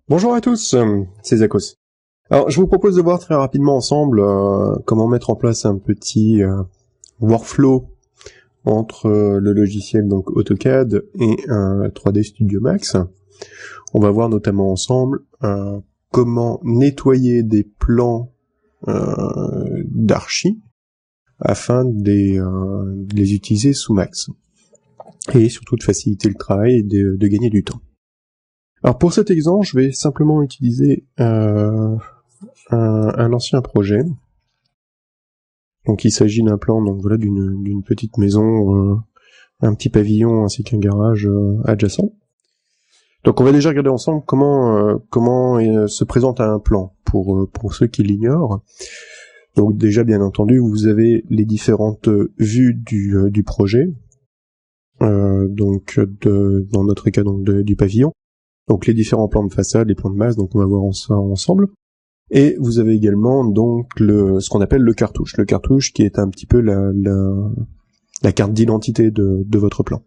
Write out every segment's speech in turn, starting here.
Bonjour à tous, c'est Zakos. Alors, je vous propose de voir très rapidement ensemble comment mettre en place un petit workflow entre le logiciel donc AutoCAD et 3D Studio Max. On va voir notamment ensemble comment nettoyer des plans d'archi afin de les utiliser sous Max. Et surtout de faciliter le travail et de gagner du temps. Alors pour cet exemple, je vais simplement utiliser un ancien projet. Donc il s'agit d'un plan donc voilà d'une petite maison, un petit pavillon ainsi qu'un garage adjacent. Donc on va déjà regarder ensemble comment se présente un plan pour ceux qui l'ignorent. Donc déjà bien entendu vous avez les différentes vues du projet. Dans notre cas donc du pavillon. Donc les différents plans de façade, les plans de masse, donc on va voir ça ensemble. Et vous avez également donc ce qu'on appelle le cartouche. Le cartouche qui est un petit peu la carte d'identité de votre plan.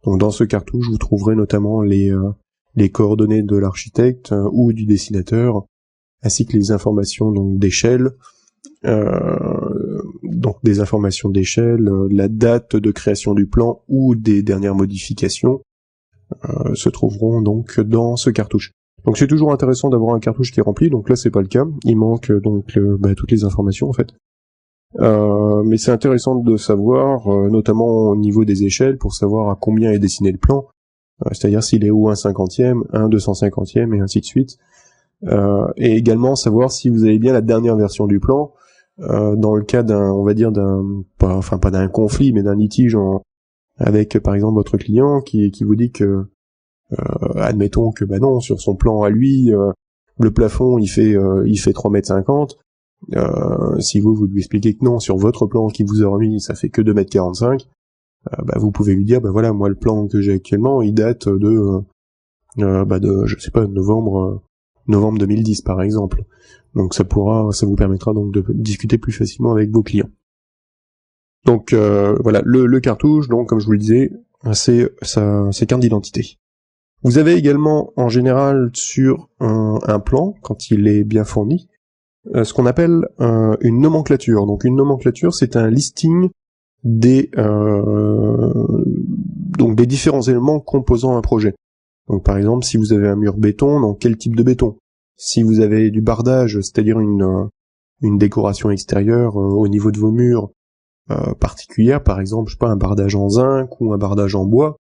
Donc dans ce cartouche, vous trouverez notamment les coordonnées de l'architecte ou du dessinateur, ainsi que les informations donc d'échelle, donc des informations d'échelle, la date de création du plan ou des dernières modifications se trouveront donc dans ce cartouche. Donc c'est toujours intéressant d'avoir un cartouche qui est rempli, donc là c'est pas le cas, il manque donc toutes les informations en fait. Mais c'est intéressant de savoir, notamment au niveau des échelles, pour savoir à combien est dessiné le plan, c'est-à-dire s'il est où un 50e, un 250e et ainsi de suite. Et également savoir si vous avez bien la dernière version du plan, dans le cas pas d'un conflit, mais d'un litige avec par exemple votre client qui vous dit que admettons que non, sur son plan à lui le plafond il fait 3,50 m. Si vous lui expliquez que non, sur votre plan qui vous a remis ça fait que 2,45 m, vous pouvez lui dire voilà, moi le plan que j'ai actuellement il date de je sais pas, novembre 2010 par exemple. Donc ça vous permettra donc de discuter plus facilement avec vos clients. Donc voilà, le cartouche, donc comme je vous le disais, c'est carte d'identité. Vous avez également en général sur un plan, quand il est bien fourni, ce qu'on appelle une nomenclature. Donc une nomenclature, c'est un listing des différents éléments composant un projet. Donc par exemple, si vous avez un mur béton, donc quel type de béton? Si vous avez du bardage, c'est-à-dire une décoration extérieure au niveau de vos murs particulière, par exemple, je sais pas, un bardage en zinc ou un bardage en bois,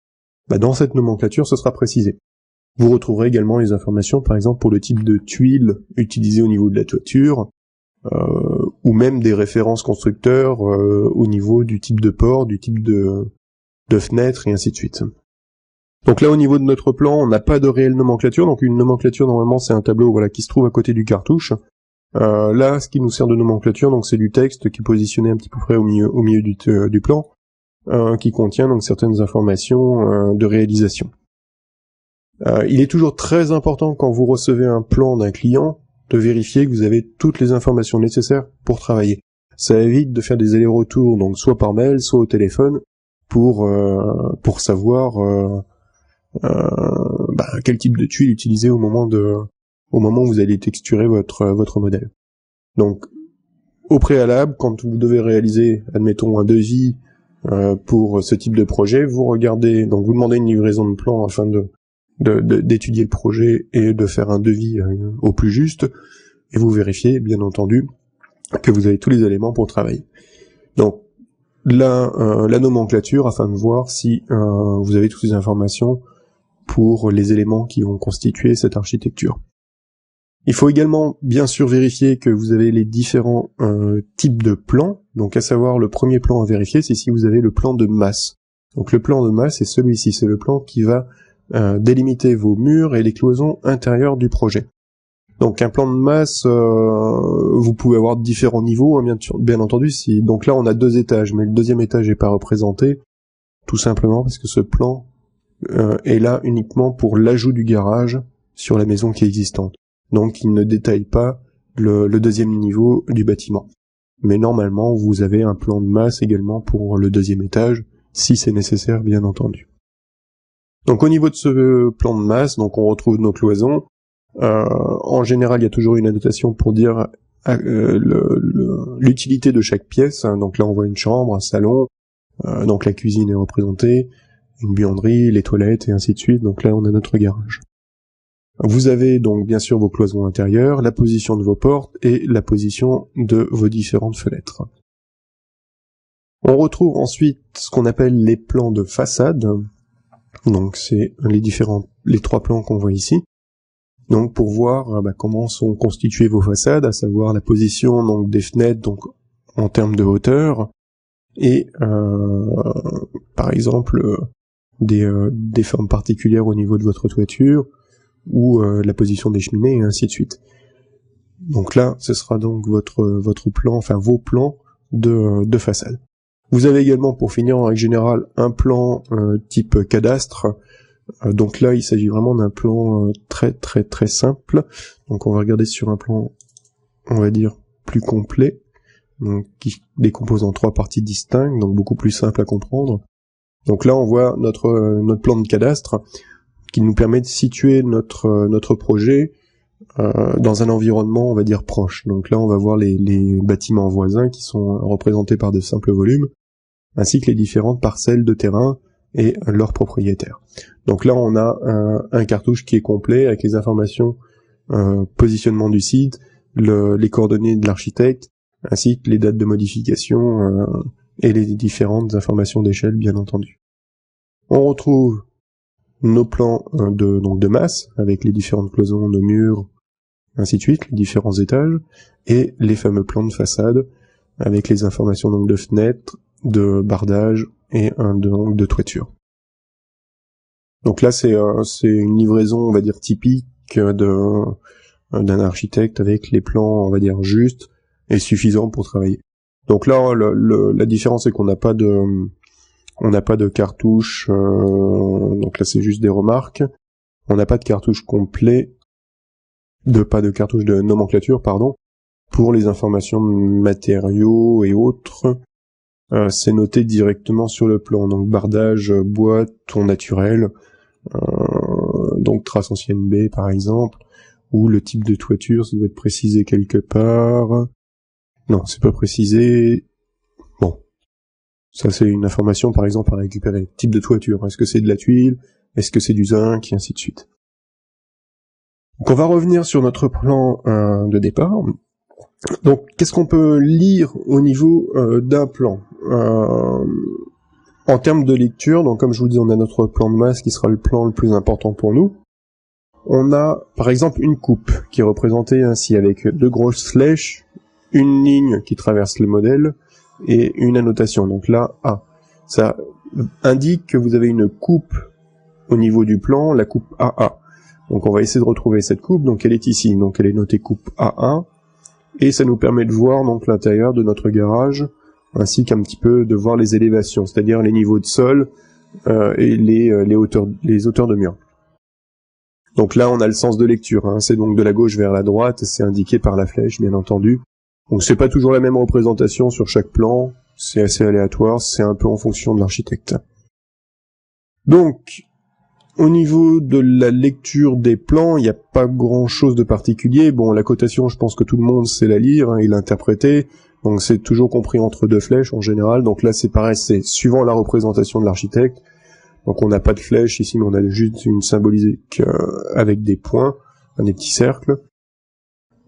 dans cette nomenclature, ce sera précisé. Vous retrouverez également les informations, par exemple, pour le type de tuiles utilisées au niveau de la toiture, ou même des références constructeurs au niveau du type de port, du type de fenêtre, et ainsi de suite. Donc là, au niveau de notre plan, on n'a pas de réelle nomenclature, donc une nomenclature, normalement, c'est un tableau qui se trouve à côté du cartouche. Là, ce qui nous sert de nomenclature, donc c'est du texte qui est positionné un petit peu près au milieu du plan, qui contient donc certaines informations de réalisation. Il est toujours très important quand vous recevez un plan d'un client de vérifier que vous avez toutes les informations nécessaires pour travailler. Ça évite de faire des allers-retours, donc soit par mail, soit au téléphone, pour savoir quel type de tuile utiliser au moment où vous allez texturer votre modèle. Donc, au préalable, quand vous devez réaliser, admettons, un devis pour ce type de projet, vous demandez une livraison de plan afin d'étudier le projet et de faire un devis au plus juste, et vous vérifiez, bien entendu, que vous avez tous les éléments pour travailler. Donc, la nomenclature, afin de voir si vous avez toutes les informations pour les éléments qui vont constituer cette architecture. Il faut également bien sûr vérifier que vous avez les différents types de plans, donc à savoir le premier plan à vérifier, c'est si vous avez le plan de masse. Donc le plan de masse c'est celui-ci, c'est le plan qui va délimiter vos murs et les cloisons intérieures du projet. Donc un plan de masse, vous pouvez avoir différents niveaux, bien entendu. Donc là on a 2 étages, mais le deuxième étage n'est pas représenté, tout simplement parce que ce plan est là uniquement pour l'ajout du garage sur la maison qui est existante. Donc il ne détaille pas le deuxième niveau du bâtiment. Mais normalement, vous avez un plan de masse également pour le deuxième étage, si c'est nécessaire, bien entendu. Donc au niveau de ce plan de masse, donc on retrouve nos cloisons, En général, il y a toujours une annotation pour dire l'utilité de chaque pièce. Donc là, on voit une chambre, un salon, donc la cuisine est représentée, une buanderie, les toilettes, et ainsi de suite. Donc là, on a notre garage. Vous avez donc bien sûr vos cloisons intérieures, la position de vos portes et la position de vos différentes fenêtres. On retrouve ensuite ce qu'on appelle les plans de façade. Donc c'est les trois plans qu'on voit ici. Donc pour voir comment sont constituées vos façades, à savoir la position donc des fenêtres donc en termes de hauteur et par exemple des formes particulières au niveau de votre toiture ou la position des cheminées et ainsi de suite. Donc là, ce sera donc votre plan, enfin vos plans de façade. Vous avez également, pour finir, en règle générale, un plan type cadastre. Donc là, il s'agit vraiment d'un plan très très très simple. Donc on va regarder sur un plan, on va dire, plus complet, donc qui décompose en 3 parties distinctes, donc beaucoup plus simple à comprendre. Donc là, on voit notre plan de cadastre qui nous permet de situer notre projet dans un environnement, on va dire, proche. Donc là, on va voir les bâtiments voisins qui sont représentés par de simples volumes, ainsi que les différentes parcelles de terrain et leurs propriétaires. Donc là, on a un cartouche qui est complet avec les informations positionnement du site, les coordonnées de l'architecte, ainsi que les dates de modification et les différentes informations d'échelle, bien entendu. On retrouve nos plans de masse, avec les différentes cloisons de murs, ainsi de suite, les différents étages, et les fameux plans de façade, avec les informations donc de fenêtres, de bardage et de toiture. Donc là, c'est une livraison, on va dire, typique d'un architecte avec les plans, on va dire, justes et suffisants pour travailler. Donc là, la différence, c'est qu'on n'a pas de cartouche, donc là, c'est juste des remarques. On n'a pas de cartouche complet, pas de cartouche de nomenclature, pardon, pour les informations de matériaux et autres. C'est noté directement sur le plan, donc bardage, bois, ton naturel, donc trace ancienne baie par exemple, ou le type de toiture, ça doit être précisé quelque part. Non, c'est pas précisé. Bon, ça c'est une information par exemple à récupérer. Type de toiture, est-ce que c'est de la tuile, est-ce que c'est du zinc, et ainsi de suite. Donc on va revenir sur notre plan de départ. Donc qu'est-ce qu'on peut lire au niveau d'un plan en termes de lecture? Donc comme je vous dis, on a notre plan de masse qui sera le plan le plus important pour nous. On a par exemple une coupe qui est représentée ainsi avec 2 grosses flèches, une ligne qui traverse le modèle et une annotation. Donc là, A. Ça indique que vous avez une coupe au niveau du plan, la coupe AA. Donc on va essayer de retrouver cette coupe, donc elle est ici, donc elle est notée coupe AA, et ça nous permet de voir donc l'intérieur de notre garage, ainsi qu'un petit peu de voir les élévations, c'est-à-dire les niveaux de sol et les hauteurs de mur. Donc là on a le sens de lecture, hein. C'est donc de la gauche vers la droite, c'est indiqué par la flèche bien entendu. Donc c'est pas toujours la même représentation sur chaque plan, c'est assez aléatoire, c'est un peu en fonction de l'architecte. Donc au niveau de la lecture des plans, il n'y a pas grand-chose de particulier. Bon, la cotation, je pense que tout le monde sait la lire et l'interpréter. Donc c'est toujours compris entre 2 flèches en général. Donc là, c'est pareil, c'est suivant la représentation de l'architecte. Donc on n'a pas de flèche ici, mais on a juste une symbolique avec des points, des petits cercles.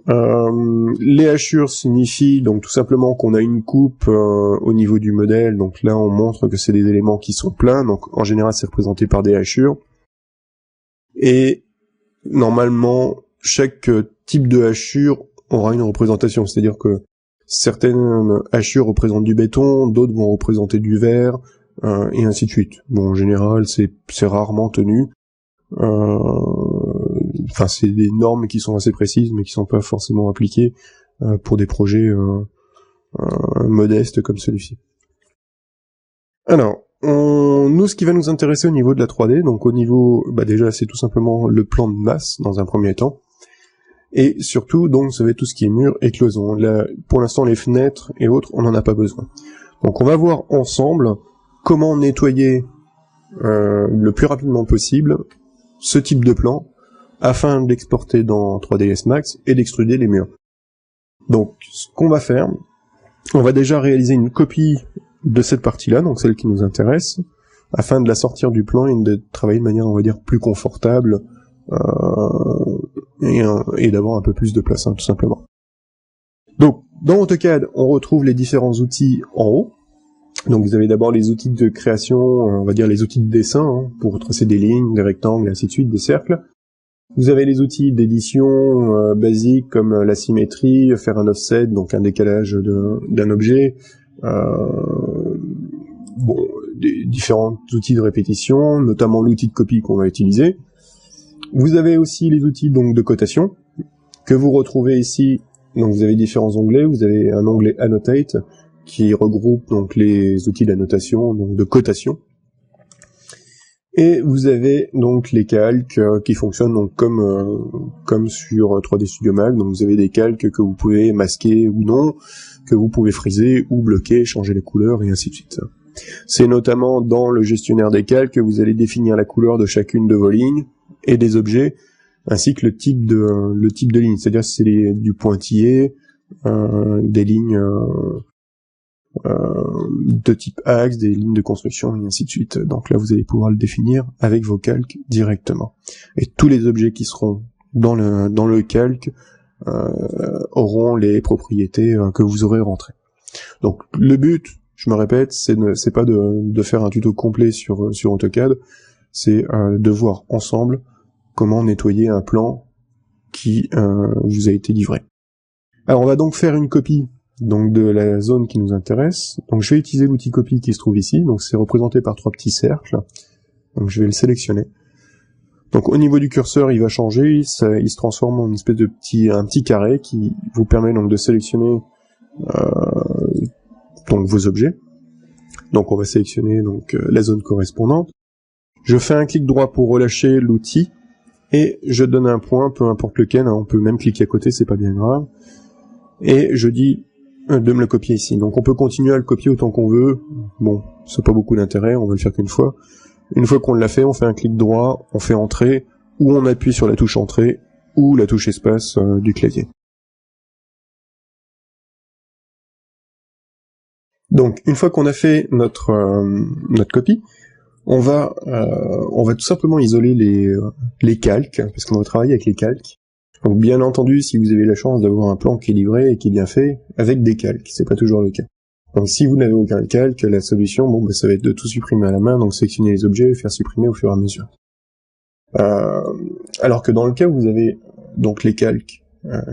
Les hachures signifient donc tout simplement qu'on a une coupe au niveau du modèle. Donc là, on montre que c'est des éléments qui sont pleins. Donc en général, c'est représenté par des hachures. Et normalement, chaque type de hachure aura une représentation, c'est-à-dire que certaines hachures représentent du béton, d'autres vont représenter du verre, et ainsi de suite. Bon, en général, c'est rarement tenu. Enfin, c'est des normes qui sont assez précises, mais qui sont pas forcément appliquées pour des projets modestes comme celui-ci. Alors, nous, ce qui va nous intéresser au niveau de la 3D, donc au niveau, déjà, c'est tout simplement le plan de masse dans un premier temps, et surtout, donc, ça va être tout ce qui est mur et cloison. Là, pour l'instant, les fenêtres et autres, on n'en a pas besoin. Donc, on va voir ensemble comment nettoyer le plus rapidement possible ce type de plan afin d'exporter dans 3ds Max et d'extruder les murs. Donc, ce qu'on va faire, on va déjà réaliser une copie de cette partie-là, donc celle qui nous intéresse, afin de la sortir du plan et de travailler de manière, on va dire, plus confortable, et d'avoir un peu plus de place, hein, tout simplement. Donc, dans AutoCAD, on retrouve les différents outils en haut. Donc, vous avez d'abord les outils de création, on va dire les outils de dessin, hein, pour tracer des lignes, des rectangles, et ainsi de suite, des cercles. Vous avez les outils d'édition basiques comme la symétrie, faire un offset, donc un décalage d'un objet, des différents outils de répétition, notamment l'outil de copie qu'on va utiliser. Vous avez aussi les outils donc de cotation que vous retrouvez ici. Donc vous avez différents onglets. Vous avez un onglet Annotate qui regroupe donc les outils d'annotation, donc de cotation. Et vous avez donc les calques qui fonctionnent donc comme sur 3D Studio Max. Donc vous avez des calques que vous pouvez masquer ou non, que vous pouvez friser ou bloquer, changer les couleurs et ainsi de suite. C'est notamment dans le gestionnaire des calques que vous allez définir la couleur de chacune de vos lignes et des objets, ainsi que le type de ligne. C'est-à-dire si c'est du pointillé, des lignes de type axe, des lignes de construction, et ainsi de suite. Donc là, vous allez pouvoir le définir avec vos calques directement. Et tous les objets qui seront dans le calque auront les propriétés que vous aurez rentrées. Donc le but, je me répète, c'est pas de faire un tuto complet sur AutoCAD, c'est de voir ensemble comment nettoyer un plan qui vous a été livré. Alors on va donc faire une copie donc de la zone qui nous intéresse. Donc je vais utiliser l'outil copie qui se trouve ici, donc c'est représenté par 3 petits cercles. Donc je vais le sélectionner. Donc au niveau du curseur, il va changer, il se transforme en une espèce de petit carré qui vous permet donc de sélectionner donc vos objets. Donc on va sélectionner donc la zone correspondante. Je fais un clic droit pour relâcher l'outil et je donne un point, peu importe lequel, hein, on peut même cliquer à côté, c'est pas bien grave. Et je dis de me le copier ici. Donc on peut continuer à le copier autant qu'on veut. Bon, ça n'a pas beaucoup d'intérêt, on va le faire qu'une fois. Une fois qu'on l'a fait, on fait un clic droit, on fait entrer, ou on appuie sur la touche entrée, ou la touche espace du clavier. Donc une fois qu'on a fait notre copie, on va tout simplement isoler les calques, parce qu'on va travailler avec les calques. Donc bien entendu, si vous avez la chance d'avoir un plan qui est livré et qui est bien fait, avec des calques, c'est pas toujours le cas. Donc si vous n'avez aucun calque, la solution, ça va être de tout supprimer à la main, donc sélectionner les objets et faire supprimer au fur et à mesure. Alors que dans le cas où vous avez donc les calques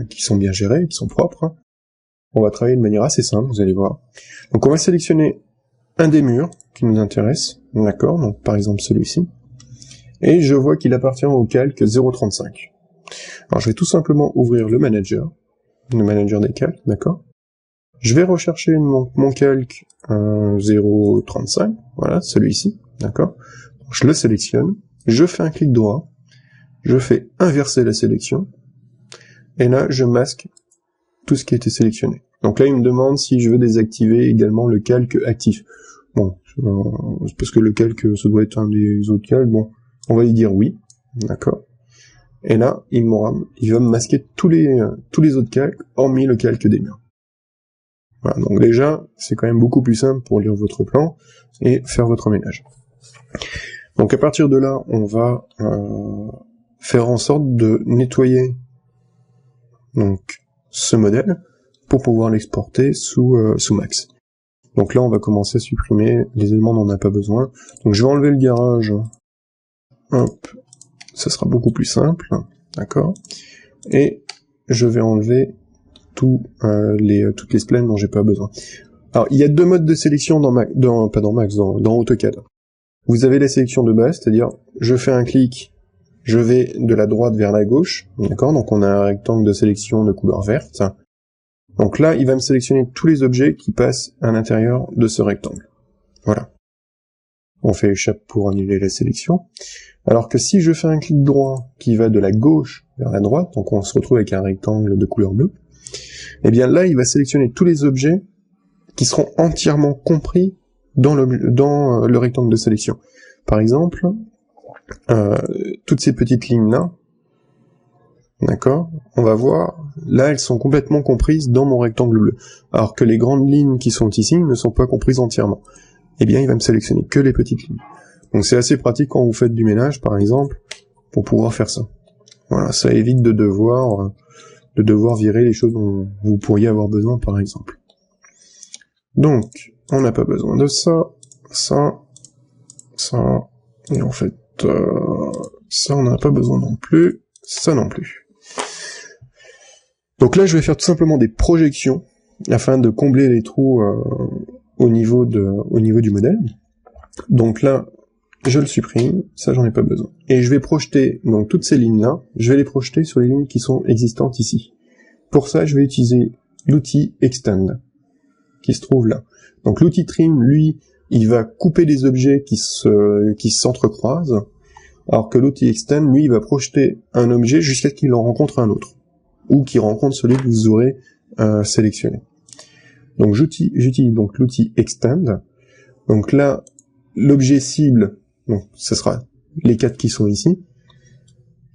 qui sont bien gérés, qui sont propres, on va travailler de manière assez simple, vous allez voir. Donc on va sélectionner un des murs qui nous intéresse, d'accord, donc par exemple celui-ci, et je vois qu'il appartient au calque 0.35. Alors je vais tout simplement ouvrir le manager des calques, d'accord. Je vais rechercher mon calque 0.35, voilà, celui-ci, d'accord. Je le sélectionne, je fais un clic droit, je fais inverser la sélection, et là je masque tout ce qui a été sélectionné. Donc là il me demande si je veux désactiver également le calque actif. Bon, c'est parce que le calque, ça doit être un des autres calques, bon, on va y dire oui, d'accord. Et là, il va me masquer tous les autres calques, hormis le calque des murs. Voilà, donc déjà, c'est quand même beaucoup plus simple pour lire votre plan et faire votre ménage. Donc à partir de là, on va faire en sorte de nettoyer donc ce modèle pour pouvoir l'exporter sous Max. Donc là, on va commencer à supprimer les éléments dont on n'a pas besoin. Donc je vais enlever le garage. Hop. Ça sera beaucoup plus simple, d'accord. Et je vais enlever toutes les splines dont j'ai pas besoin. Alors, il y a deux modes de sélection dans AutoCAD. Vous avez la sélection de base, c'est-à-dire, je fais un clic, je vais de la droite vers la gauche, d'accord. Donc on a un rectangle de sélection de couleur verte. Donc là, il va me sélectionner tous les objets qui passent à l'intérieur de ce rectangle. Voilà. On fait échappe pour annuler la sélection. Alors que si je fais un clic droit qui va de la gauche vers la droite, donc on se retrouve avec un rectangle de couleur bleue, et bien là, il va sélectionner tous les objets qui seront entièrement compris dans le rectangle de sélection. Par exemple, toutes ces petites lignes-là, d'accord, on va voir, là elles sont complètement comprises dans mon rectangle bleu, alors que les grandes lignes qui sont ici ne sont pas comprises entièrement. Eh bien il va me sélectionner que les petites lignes. Donc c'est assez pratique quand vous faites du ménage par exemple, pour pouvoir faire ça. Voilà, ça évite de devoir virer les choses dont vous pourriez avoir besoin par exemple. Donc, on n'a pas besoin de ça, ça, et en fait, ça on n'a pas besoin non plus, ça non plus. Donc là, je vais faire tout simplement des projections, afin de combler les trous au niveau du modèle. Donc là, je le supprime, ça j'en ai pas besoin. Et je vais projeter, donc toutes ces lignes-là, je vais les projeter sur les lignes qui sont existantes ici. Pour ça, je vais utiliser l'outil Extend, qui se trouve là. Donc l'outil Trim, lui, il va couper des objets qui s'entrecroisent, alors que l'outil Extend, lui, il va projeter un objet jusqu'à ce qu'il en rencontre un autre, ou qu'il rencontre celui que vous aurez sélectionné. Donc j'utilise donc l'outil Extend. Donc là, l'objet cible, donc ce sera les 4 qui sont ici.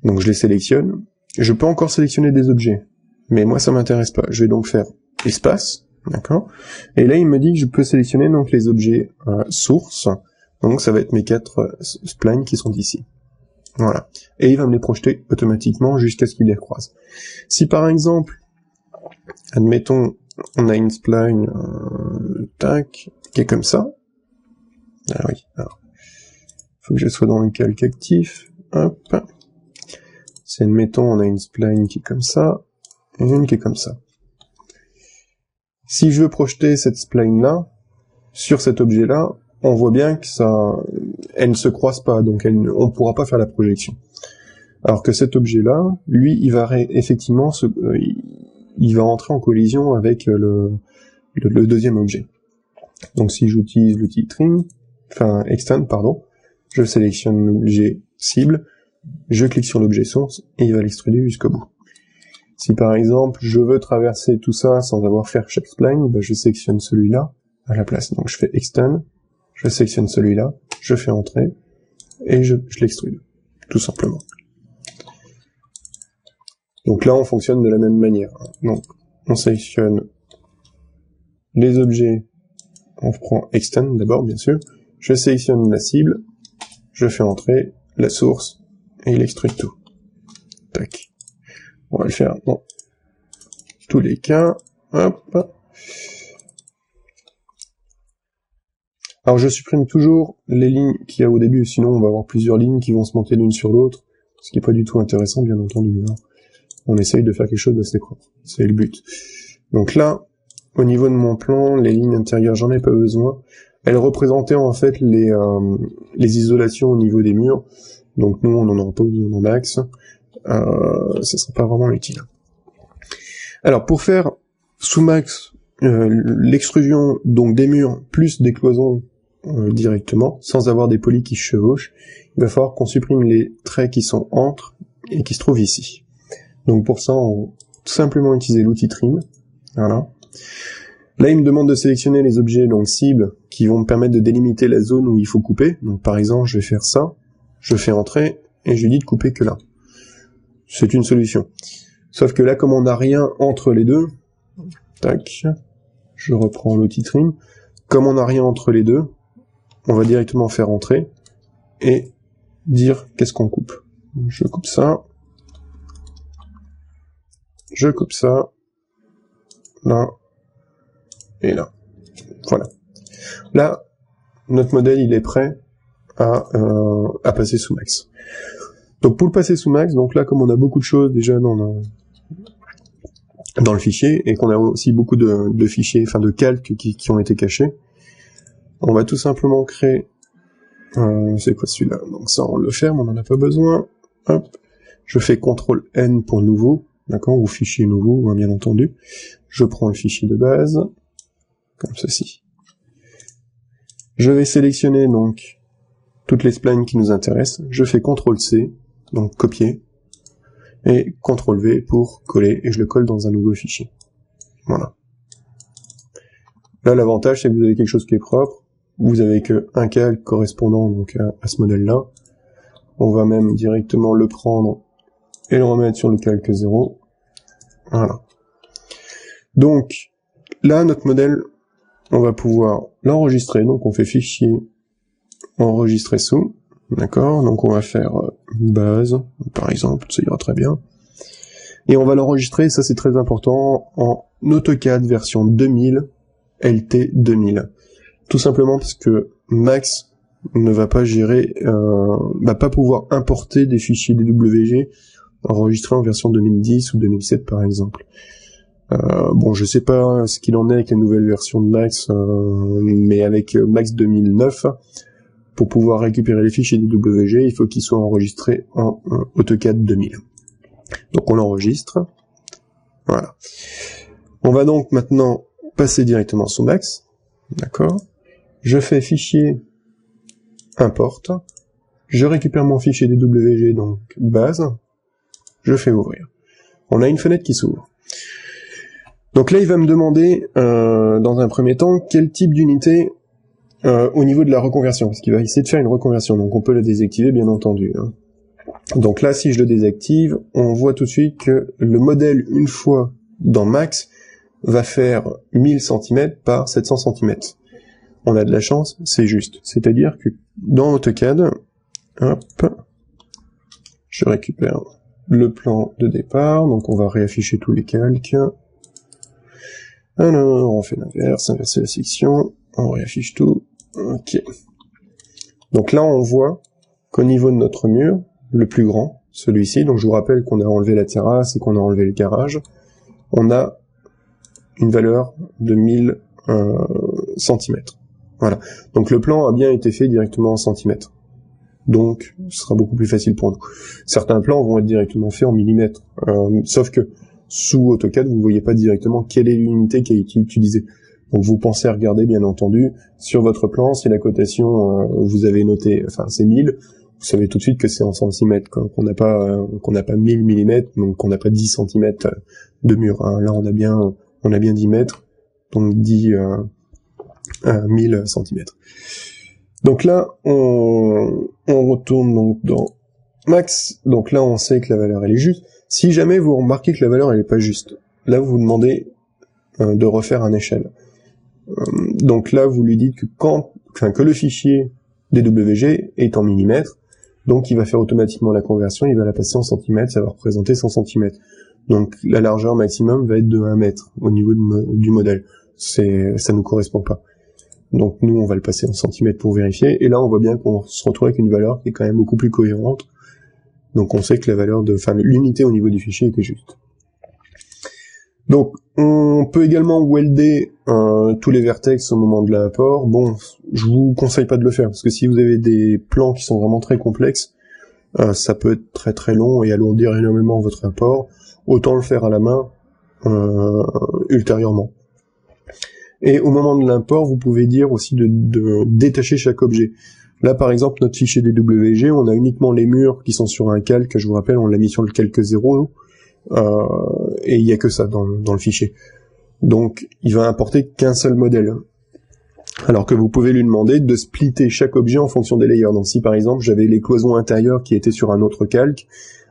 Donc je les sélectionne. Je peux encore sélectionner des objets, mais moi ça m'intéresse pas. Je vais donc faire espace, d'accord. Et là il me dit que je peux sélectionner donc les objets sources. Donc ça va être mes 4 splines qui sont ici. Voilà. Et il va me les projeter automatiquement jusqu'à ce qu'il les croise. Si par exemple, admettons, on a une spline tac qui est comme ça. Ah oui, alors, faut que je sois dans le calque actif, hop, si admettons on a une spline qui est comme ça, et une qui est comme ça. Si je veux projeter cette spline-là, sur cet objet-là, on voit bien que elle ne se croise pas, donc on ne pourra pas faire la projection. Alors que cet objet-là, lui, il va effectivement il va entrer en collision avec le deuxième objet. Donc si j'utilise l'outil Extend, pardon, je sélectionne l'objet cible, je clique sur l'objet source, et il va l'extruder jusqu'au bout. Si par exemple, je veux traverser tout ça sans avoir fait chaque spline, je sélectionne celui-là à la place. Donc je fais Extend, je sélectionne celui-là, je fais entrer, et je l'extrude, tout simplement. Donc là, on fonctionne de la même manière. Donc, on sélectionne les objets, on prend Extend d'abord, bien sûr, je sélectionne la cible, je fais entrer la source, et il extrude tout. Tac. On va le faire dans tous les cas. Hop. Alors je supprime toujours les lignes qu'il y a au début, sinon on va avoir plusieurs lignes qui vont se monter l'une sur l'autre, ce qui n'est pas du tout intéressant, bien entendu. Hein. On essaye de faire quelque chose d'assez propre, c'est le but. Donc là, au niveau de mon plan, les lignes intérieures, j'en ai pas besoin. Elles représentaient en fait les isolations au niveau des murs, donc nous on en aura pas besoin en max, ça sera pas vraiment utile. Alors pour faire sous max l'extrusion donc des murs plus des cloisons directement, sans avoir des polis qui se chevauchent, il va falloir qu'on supprime les traits qui sont entre et qui se trouvent ici. Donc pour ça, on va tout simplement utiliser l'outil Trim. Voilà. Là, il me demande de sélectionner les objets donc cibles qui vont me permettre de délimiter la zone où il faut couper. Donc par exemple, je vais faire ça, je fais entrer et je lui dis de couper que là. C'est une solution. Sauf que là, comme on n'a rien entre les deux, tac, je reprends l'outil Trim. Comme on n'a rien entre les deux, on va directement faire entrer et dire qu'est-ce qu'on coupe. Je coupe ça. Je coupe ça. Là. Et là. Voilà. Là, notre modèle, il est prêt à passer sous max. Donc pour le passer sous max, donc là, comme on a beaucoup de choses déjà dans le fichier, et qu'on a aussi beaucoup de fichiers, enfin de calques qui ont été cachés, on va tout simplement créer... c'est quoi celui-là? Donc ça, on le ferme, on n'en a pas besoin. Hop. Je fais CTRL-N pour nouveau, d'accord, ou fichier nouveau, bien entendu. Je prends le fichier de base, comme ceci. Je vais sélectionner donc toutes les splines qui nous intéressent. Je fais CTRL-C, donc copier, et CTRL-V pour coller, et je le colle dans un nouveau fichier. Voilà. Là, l'avantage, c'est que vous avez quelque chose qui est propre. Vous avez qu'un calque correspondant donc à ce modèle-là. On va même directement le prendre et le remettre sur le calque 0. Voilà. Donc, là, notre modèle, on va pouvoir l'enregistrer. Donc, on fait fichier, enregistrer sous. D'accord? Donc, on va faire base, par exemple, ça ira très bien. Et on va l'enregistrer, ça c'est très important, en AutoCAD version 2000, LT 2000. Tout simplement parce que Max ne va pas gérer, va pas pouvoir importer des fichiers DWG enregistrés en version 2010 ou 2007 par exemple. Bon, je sais pas ce qu'il en est avec la nouvelle version de Max, mais avec Max 2009, pour pouvoir récupérer les fichiers DWG, il faut qu'ils soient enregistrés en AutoCAD 2000. Donc on l'enregistre. Voilà. On va donc maintenant passer directement sous Max. D'accord. Je fais fichier import. Je récupère mon fichier DWG, donc base. Je fais ouvrir. On a une fenêtre qui s'ouvre. Donc là, il va me demander, dans un premier temps, quel type d'unité au niveau de la reconversion, parce qu'il va essayer de faire une reconversion. Donc on peut le désactiver, bien entendu. Hein. Donc là, si je le désactive, on voit tout de suite que le modèle, une fois dans Max, va faire 1000 cm par 700 cm. On a de la chance, c'est juste. C'est-à-dire que dans AutoCAD, hop, je récupère le plan de départ, donc on va réafficher tous les calques. Alors, on fait l'inverse, inverser la section, on réaffiche tout, ok. Donc là, on voit qu'au niveau de notre mur, le plus grand, celui-ci, donc je vous rappelle qu'on a enlevé la terrasse et qu'on a enlevé le garage, on a une valeur de 1000 cm. Voilà. Donc le plan a bien été fait directement en centimètres. Donc ce sera beaucoup plus facile pour nous. Certains plans vont être directement faits en millimètres. Sauf que sous AutoCAD, vous ne voyez pas directement quelle est l'unité qui a été utilisée. Donc vous pensez à regarder, bien entendu, sur votre plan, si la cotation, vous avez noté, enfin c'est 1000, vous savez tout de suite que c'est en centimètres, qu'on n'a pas 1000 millimètres, donc qu'on n'a pas 10 centimètres de mur. Hein. Là on a bien 10 mètres, donc 10 1000 centimètres. Donc là, on retourne donc dans Max, donc là on sait que la valeur elle est juste. Si jamais vous remarquez que la valeur elle est pas juste, là vous demandez de refaire un échelle. Donc là vous lui dites que le fichier DWG est en millimètres, donc il va faire automatiquement la conversion, il va la passer en centimètres, ça va représenter 100 cm. Donc la largeur maximum va être de 1 mètre au niveau du modèle. Ça nous correspond pas. Donc nous on va le passer en centimètres pour vérifier, et là on voit bien qu'on se retrouve avec une valeur qui est quand même beaucoup plus cohérente. Donc on sait que la valeur l'unité au niveau du fichier était juste. Donc on peut également welder tous les vertex au moment de l'import. Bon, je vous conseille pas de le faire, parce que si vous avez des plans qui sont vraiment très complexes, ça peut être très très long et alourdir énormément votre import. Autant le faire à la main ultérieurement. Et au moment de l'import, vous pouvez dire aussi de détacher chaque objet. Là, par exemple, notre fichier DWG, on a uniquement les murs qui sont sur un calque. Je vous rappelle, on l'a mis sur le calque 0, et il n'y a que ça dans le fichier. Donc, il va importer qu'un seul modèle. Alors que vous pouvez lui demander de splitter chaque objet en fonction des layers. Donc, si par exemple, j'avais les cloisons intérieures qui étaient sur un autre calque,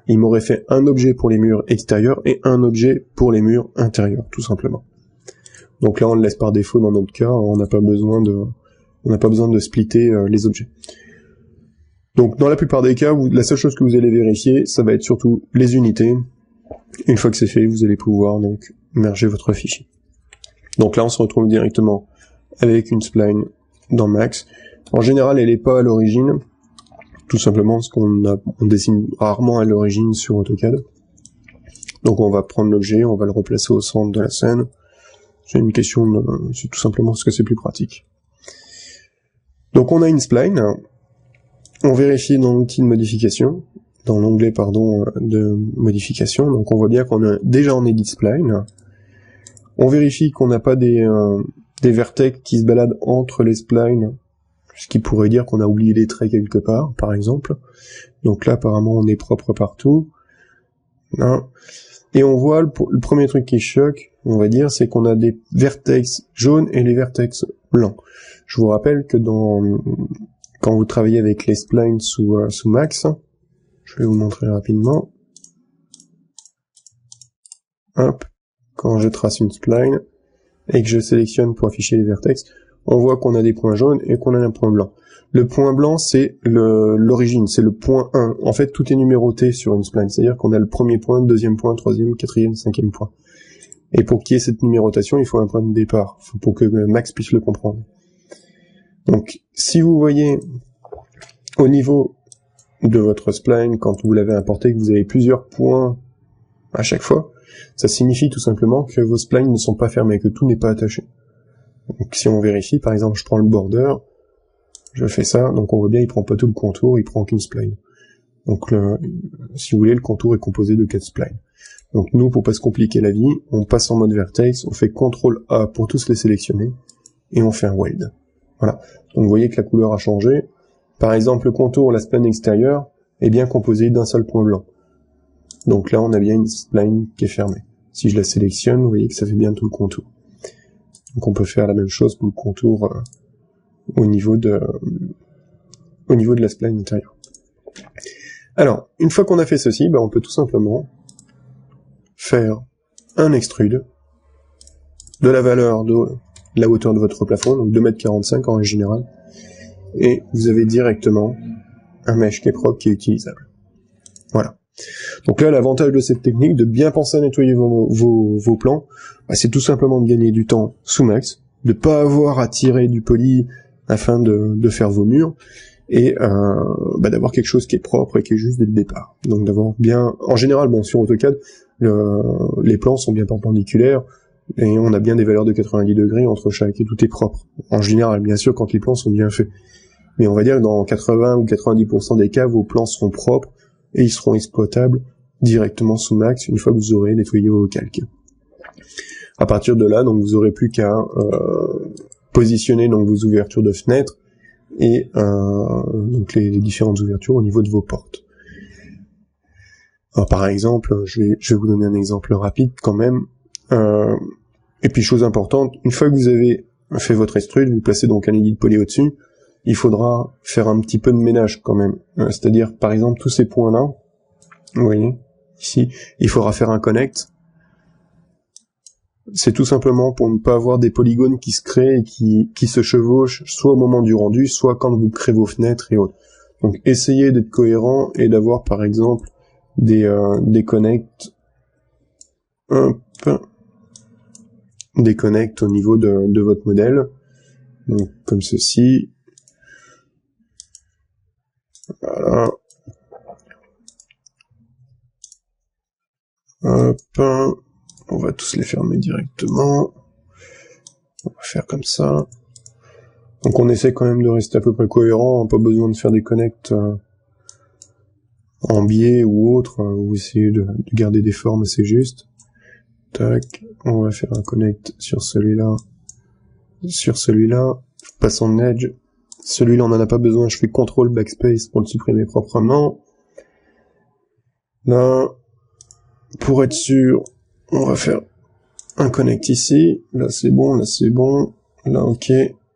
il m'aurait fait un objet pour les murs extérieurs et un objet pour les murs intérieurs, tout simplement. Donc là, on le laisse par défaut dans notre cas, on n'a pas besoin de splitter les objets. Donc dans la plupart des cas, la seule chose que vous allez vérifier, ça va être surtout les unités. Une fois que c'est fait, vous allez pouvoir donc merger votre fichier. Donc là, on se retrouve directement avec une spline dans Max. En général, elle n'est pas à l'origine, tout simplement parce on dessine rarement à l'origine sur AutoCAD. Donc on va prendre l'objet, on va le replacer au centre de la scène. C'est une question c'est tout simplement parce que c'est plus pratique. Donc on a une spline, on vérifie dans l'outil de modification, dans l'onglet de modification, donc on voit bien qu'on est déjà en edit spline. On vérifie qu'on n'a pas des vertex qui se baladent entre les splines, ce qui pourrait dire qu'on a oublié les traits quelque part, par exemple. Donc là apparemment on est propre partout. Non. Et on voit le premier truc qui choque, on va dire, c'est qu'on a des vertex jaunes et les vertex blancs. Je vous rappelle que quand vous travaillez avec les splines sous Max, je vais vous montrer rapidement. hop, quand je trace une spline, et que je sélectionne pour afficher les vertex, on voit qu'on a des points jaunes et qu'on a un point blanc. Le point blanc, c'est l'origine, c'est le point 1. En fait, tout est numéroté sur une spline, c'est-à-dire qu'on a le premier point, deuxième point, troisième, quatrième, cinquième point. Et pour qu'il y ait cette numérotation, il faut un point de départ, pour que Max puisse le comprendre. Donc, si vous voyez au niveau de votre spline, quand vous l'avez importé, que vous avez plusieurs points à chaque fois, ça signifie tout simplement que vos splines ne sont pas fermés, que tout n'est pas attaché. Donc, si on vérifie, par exemple, je prends le border, je fais ça, donc on voit bien, il prend pas tout le contour, il prend qu'une spline. Donc, si vous voulez, le contour est composé de 4 splines. Donc nous, pour pas se compliquer la vie, on passe en mode vertex, on fait CTRL-A pour tous les sélectionner, et on fait un weld. Voilà. Donc vous voyez que la couleur a changé. Par exemple, le contour, la spline extérieure, est bien composé d'un seul point blanc. Donc là, on a bien une spline qui est fermée. Si je la sélectionne, vous voyez que ça fait bien tout le contour. Donc on peut faire la même chose pour le contour au niveau de la spline intérieure. Alors, une fois qu'on a fait ceci, on peut tout simplement faire un extrude de la valeur de la hauteur de votre plafond, donc 2,45 m en règle générale, et vous avez directement un mesh qui est propre, qui est utilisable. Voilà. Donc là, l'avantage de cette technique, de bien penser à nettoyer vos plans, c'est tout simplement de gagner du temps sous Max, de pas avoir à tirer du poly afin de faire vos murs, et d'avoir quelque chose qui est propre et qui est juste dès le départ. Donc d'avoir bien... En général, sur AutoCAD, les plans sont bien perpendiculaires, et on a bien des valeurs de 90 degrés entre chaque, et tout est propre. En général, bien sûr, quand les plans sont bien faits. Mais on va dire que dans 80 ou 90% des cas, vos plans seront propres, et ils seront exploitables directement sous Max une fois que vous aurez nettoyé vos calques. À partir de là, donc vous aurez plus qu'à positionner donc vos ouvertures de fenêtres et donc les différentes ouvertures au niveau de vos portes. Alors par exemple, je vais vous donner un exemple rapide quand même. Et puis chose importante, une fois que vous avez fait votre extrude, vous placez donc un edit poly au-dessus. Il faudra faire un petit peu de ménage quand même. C'est-à-dire, par exemple, tous ces points-là, vous voyez, ici, il faudra faire un connect. C'est tout simplement pour ne pas avoir des polygones qui se créent et qui se chevauchent, soit au moment du rendu, soit quand vous créez vos fenêtres et autres. Donc, essayez d'être cohérent et d'avoir, par exemple, des connects, des connects au niveau de votre modèle. Donc, comme ceci. Voilà. Hop. On va tous les fermer directement. On va faire comme ça. Donc on essaie quand même de rester à peu près cohérent, pas besoin de faire des connects en biais ou autre, ou essayer de garder des formes assez justes. Tac, on va faire un connect sur celui-là, je passe en edge. Celui-là, on n'en a pas besoin, je fais CTRL backspace pour le supprimer proprement. Là, pour être sûr, on va faire un connect ici. Là, c'est bon, là, c'est bon. Là, ok.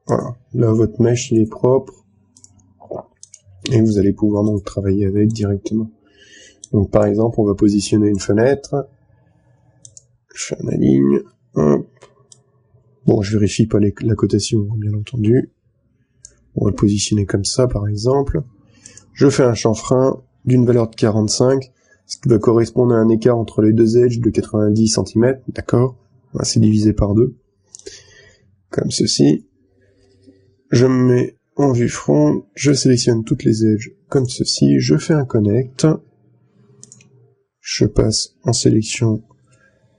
Voilà. Là, votre mesh, il est propre. Et vous allez pouvoir donc travailler avec directement. Donc, par exemple, on va positionner une fenêtre. Je fais un aligne. Hop. Bon, je vérifie pas la cotation, bien entendu. On va le positionner comme ça, par exemple. Je fais un chanfrein d'une valeur de 45, ce qui va correspondre à un écart entre les deux edges de 90 cm, d'accord? C'est divisé par 2. Comme ceci. Je me mets en vue front, je sélectionne toutes les edges comme ceci, je fais un connect. Je passe en sélection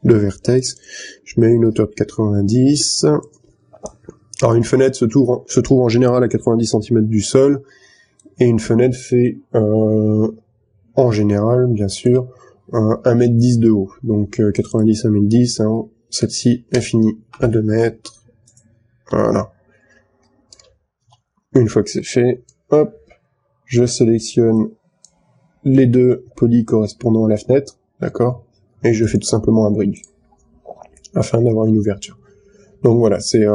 de vertex, je mets une hauteur de 90. Alors une fenêtre se trouve en général à 90 cm du sol, et une fenêtre fait en général, bien sûr, 1,10 m de haut. Donc 90 à 1,10 m, hein, celle-ci est finie à 2 mètres. Voilà. Une fois que c'est fait, hop, je sélectionne les deux polys correspondant à la fenêtre, d'accord, et je fais tout simplement un bridge, afin d'avoir une ouverture. Donc voilà, c'est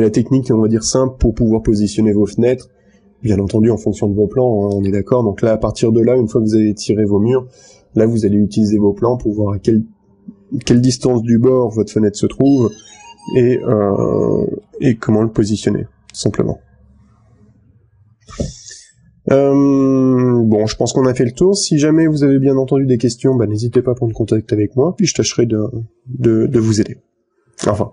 la technique, on va dire, simple pour pouvoir positionner vos fenêtres, bien entendu en fonction de vos plans, hein, on est d'accord. Donc là, à partir de là, une fois que vous avez tiré vos murs, là vous allez utiliser vos plans pour voir à quelle quelle distance du bord votre fenêtre se trouve, et comment le positionner, tout simplement. Bon, je pense qu'on a fait le tour. Si jamais vous avez bien entendu des questions, n'hésitez pas à prendre contact avec moi, puis je tâcherai de vous aider. Enfin,